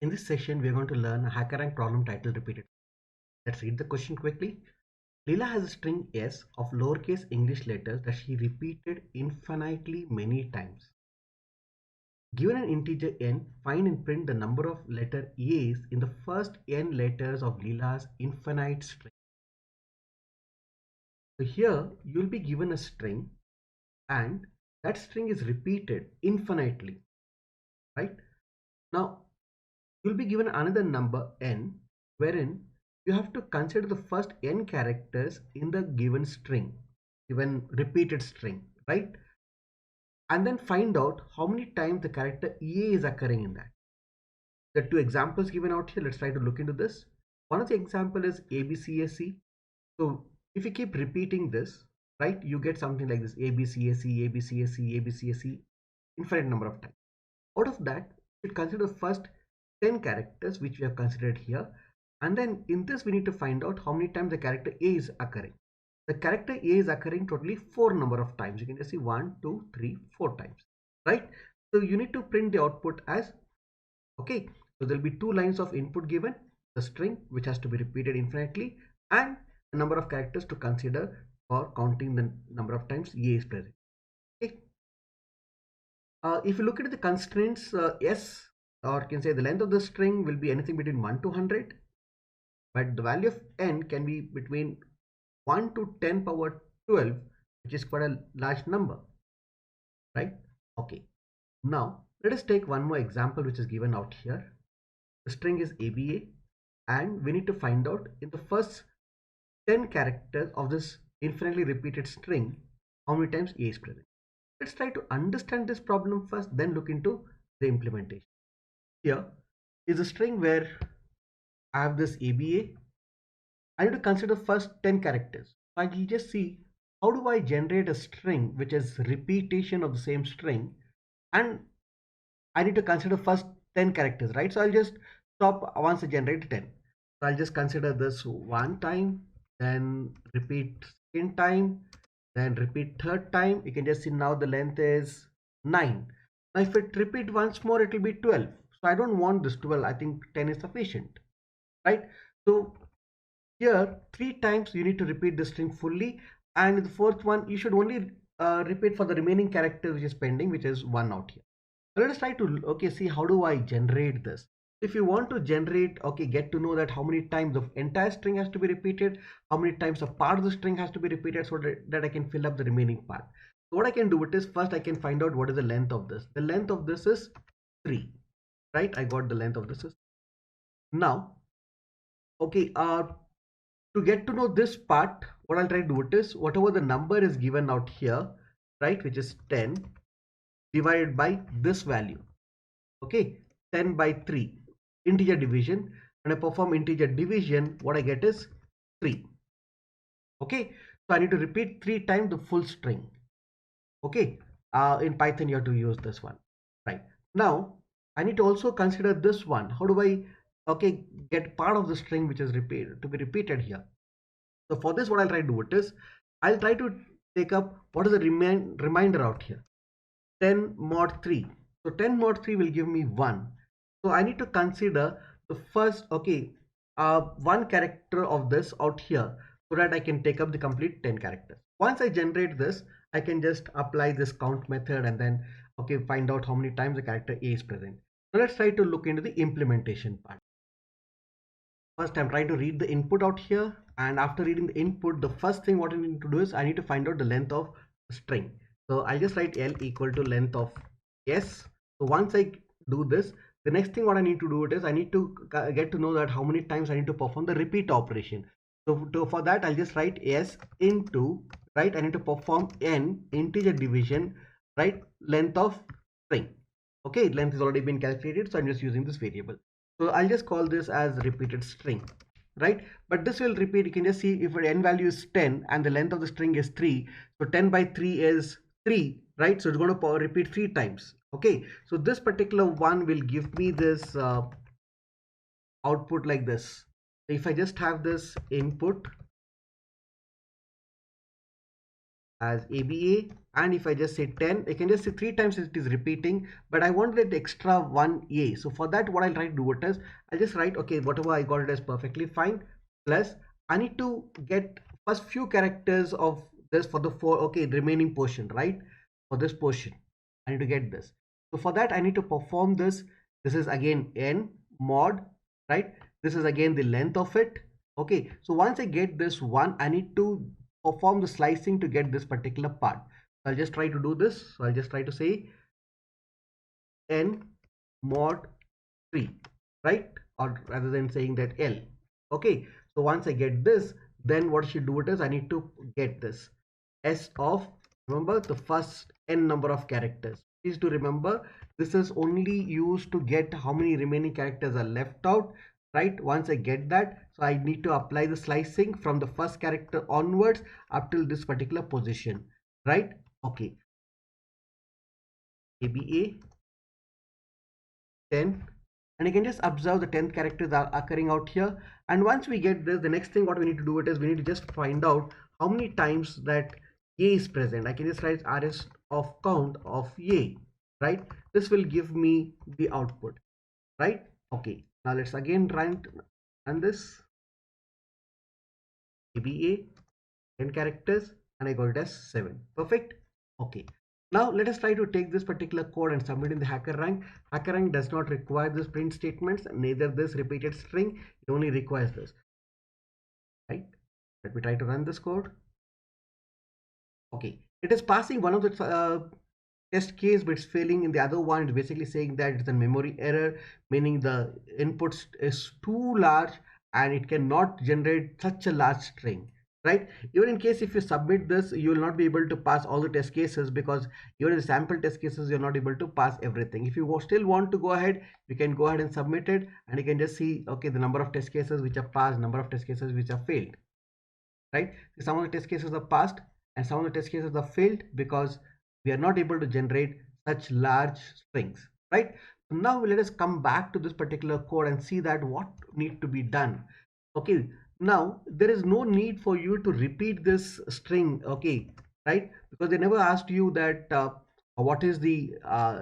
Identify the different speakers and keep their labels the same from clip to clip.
Speaker 1: In this session, we are going to learn a HackerRank problem title repeated. Let's read the question quickly. Leela has a string S of lowercase English letters that she repeated infinitely many times. Given an integer n, find and print the number of letter A's in the first n letters of Leela's infinite string. So here you'll be given a string and that string is repeated infinitely, right? Now you'll be given another number n wherein you have to consider the first n characters in the given repeated string, right? And then find out how many times the character ea is occurring in that. The two examples given out here, let's try to look into this. One of the example is abcac. So if you keep repeating this, right, you get something like this: abcac, abcac, abcac, infinite number of times. Out of that, you should consider the first 10 characters which we have considered here, and then in this we need to find out how many times the character A is occurring. The character A is occurring totally 4 number of times. You can just see 1, 2, 3, 4 times, right? So you need to print the output as, okay, so there'll be 2 lines of input given, the string which has to be repeated infinitely, and the number of characters to consider for counting the number of times A is present. Okay. If you look at the constraints, S, or you can say the length of the string will be anything between 1 to 100, but the value of n can be between 1 to 10 power 12, which is quite a large number, right? Okay, now let us take one more example which is given out here. The string is ABA, and we need to find out in the first 10 characters of this infinitely repeated string how many times A is present. Let's try to understand this problem first, then look into the implementation. Here is a string where I have this ABA. I need to consider first 10 characters. I will just see how do I generate a string which is repetition of the same string, and I need to consider first 10 characters, right? So I'll just stop once I generate 10. So I'll just consider this one time, then repeat second time, then repeat third time. You can just see now the length is 9. Now if it repeat once more, it will be 12. So I don't want this 12. I think 10 is sufficient, right? So here 3 times you need to repeat the string fully, and in the fourth one you should only repeat for the remaining character which is pending, which is 1 out here. Let us try to, okay, see how do I generate this. If you want to generate, okay, get to know that how many times the entire string has to be repeated, how many times a part of the string has to be repeated, so that I can fill up the remaining part. So what I can do it is, first I can find out what is the length of this. The length of this is 3, right? I got the length of this is now, okay. To get to know this part, what I'll try to do it is, whatever the number is given out here, right, which is 10 divided by this value, okay, 10 by 3, integer division, and I perform integer division, what I get is 3. Okay, so I need to repeat 3 times the full string. Okay, in Python you have to use this one, right? Now I need to also consider this one. How do I, okay, get part of the string which is repeated to be repeated here? So for this, what I'll try to do it is, I'll try to take up what is the reminder out here, 10 mod 3. So 10 mod 3 will give me 1. So I need to consider the first, okay, one character of this out here, so that I can take up the complete 10 characters. Once I generate this, I can just apply this count method and then, okay, find out how many times the character A is present. So let's try to look into the implementation part. First, I'm trying to read the input out here, and after reading the input, the first thing what I need to do is I need to find out the length of string. So I'll just write L equal to length of S. So once I do this, the next thing what I need to do it is I need to get to know that how many times I need to perform the repeat operation. So for that, I'll just write S into, right, I need to perform N integer division, right, length of string. Okay, length has already been calculated, so I'm just using this variable. So I'll just call this as repeated string, right? But this will repeat. You can just see if n value is 10 and the length of the string is 3. So 10 by 3 is 3, right? So it's going to repeat 3 times. Okay, so this particular one will give me this output like this. If I just have this input, as ABA, and if I just say 10, I can just say 3 times it is repeating, but I want that extra one A. So for that, what I'll try to do it is, I'll just write, okay, whatever I got it is perfectly fine, plus I need to get first few characters of this for the the remaining portion, right? For this portion, I need to get this. So for that, I need to perform this. This is again N mod, right? This is again the length of it. Okay, so once I get this one, I need to perform the slicing to get this particular part. So I'll just try to do this. So I'll just try to say N mod 3, right? Or rather than saying that L. Okay, so once I get this, then what I should do it is I need to get this S of, remember, the first N number of characters. Please to remember, this is only used to get how many remaining characters are left out, right? Once I get that, so I need to apply the slicing from the first character onwards up till this particular position, right? Okay, ABA 10, and you can just observe the 10th characters are occurring out here. And once we get this, the next thing what we need to do it is we need to just find out how many times that A is present. I can just write rs of count of A, right? This will give me the output, right? Okay, now let's again run this ABA 10 characters, and I got it as 7. Perfect. Okay, now let us try to take this particular code and submit in the HackerRank. HackerRank does not require this print statements, neither this repeated string. It only requires this, right? Let me try to run this code. Okay, it is passing one of the test case, but it's failing in the other one. It's basically saying that it's a memory error, meaning the input is too large and it cannot generate such a large string, right? Even in case if you submit this, you will not be able to pass all the test cases, because even in the sample test cases you're not able to pass everything. If you still want to go ahead, you can go ahead and submit it, and you can just see, okay, the number of test cases which are passed, number of test cases which are failed, right? Some of the test cases are passed and some of the test cases are failed because we are not able to generate such large strings, right? So now let us come back to this particular code and see that what need to be done. Okay, now there is no need for you to repeat this string, okay, right? Because they never asked you that what is the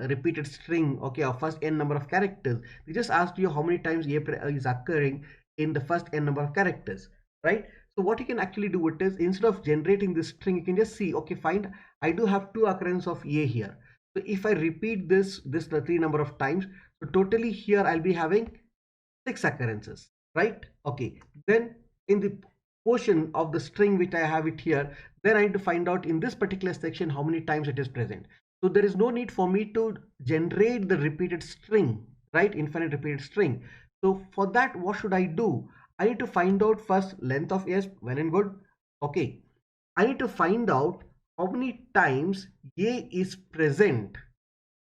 Speaker 1: repeated string, okay, of first n number of characters. They just asked you how many times a is occurring in the first n number of characters, right? So what you can actually do it is, instead of generating this string, you can just see, okay, fine, I do have 2 occurrences of A here. So if I repeat this the 3 number of times, so totally here I'll be having 6 occurrences, right? Okay, then in the portion of the string which I have it here, then I need to find out in this particular section how many times it is present. So there is no need for me to generate the repeated string, right? Infinite repeated string. So for that, what should I do? I need to find out first length of S, well and good. Okay, I need to find out how many times A is present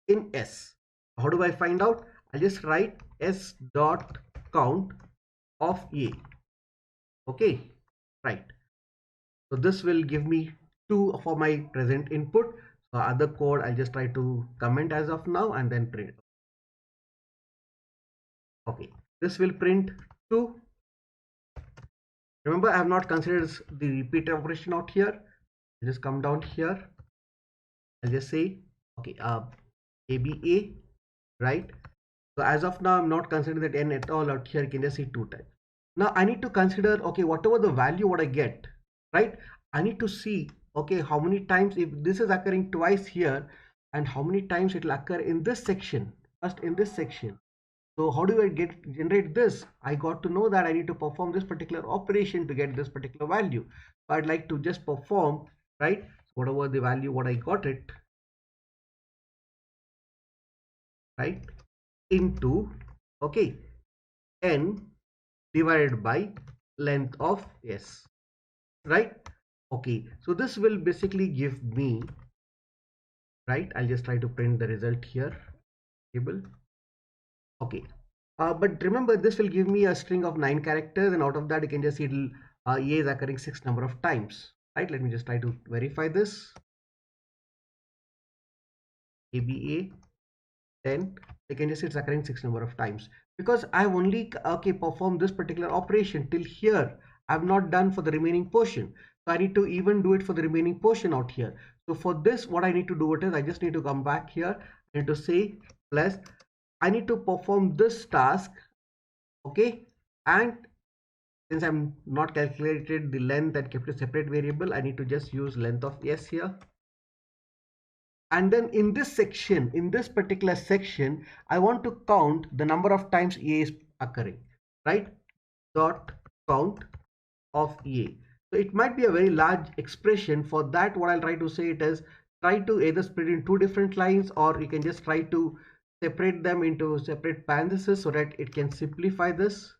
Speaker 1: in S. How do I find out? I'll just write S dot count of A. Okay, right. So this will give me 2 for my present input. So other code I'll just try to comment as of now and then print. Okay, this will print 2. Remember, I have not considered the repeat operation out here. I'll just come down here. I'll just say, okay, ABA, right? So as of now, I'm not considering that n at all out here. You can just see 2 times. Now I need to consider, okay, whatever the value what I get, right? I need to see, okay, how many times, if this is occurring twice here, and how many times it will occur in this section, first in this section. So how do I generate this? I got to know that I need to perform this particular operation to get this particular value. So I'd like to just perform, right? Whatever the value what I got it, right, into, okay, n divided by length of S, right? Okay, so this will basically give me, right, I'll just try to print the result here, table. Okay, but remember, this will give me a string of 9 characters, and out of that you can just see it'll A is occurring 6 number of times, right? Let me just try to verify this. ABA 10, you can just see it's occurring 6 number of times, because I've only, okay, performed this particular operation till here. I've not done for the remaining portion. So I need to even do it for the remaining portion out here. So for this, what I need to do it is I just need to come back here and to say plus I need to perform this task, okay, and since I'm not calculated the length and kept a separate variable, I need to just use length of s here. And then in this section, in this particular section, I want to count the number of times a is occurring, right? Dot count of a. So it might be a very large expression. For that, what I'll try to say it is try to either split in two different lines, or you can just try to separate them into separate parentheses so that it can simplify this,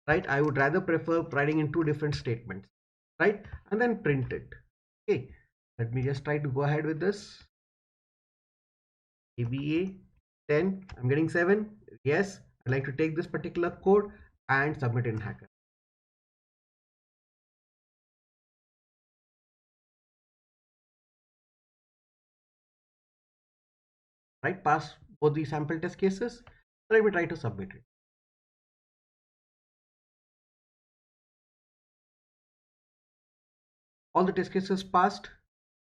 Speaker 1: right? I would rather prefer writing in two different statements, right? And then print it. Okay, let me just try to go ahead with this. ABA 10, I'm getting 7. Yes, I'd like to take this particular code and submit in Hacker. Right, pass both the sample test cases. Let me try to submit it. All the test cases passed,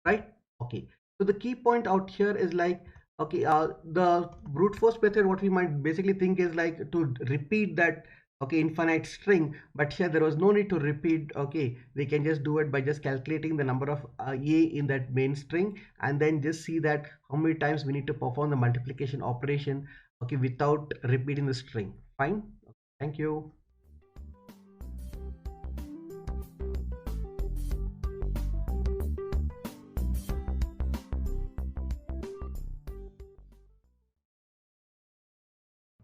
Speaker 1: right? Okay, so the key point out here is like, okay, the brute force method, what we might basically think is like to repeat that, okay, infinite string, but here there was no need to repeat. Okay, we can just do it by just calculating the number of a in that main string, and then just see that how many times we need to perform the multiplication operation, okay, without repeating the string. Fine. Thank you.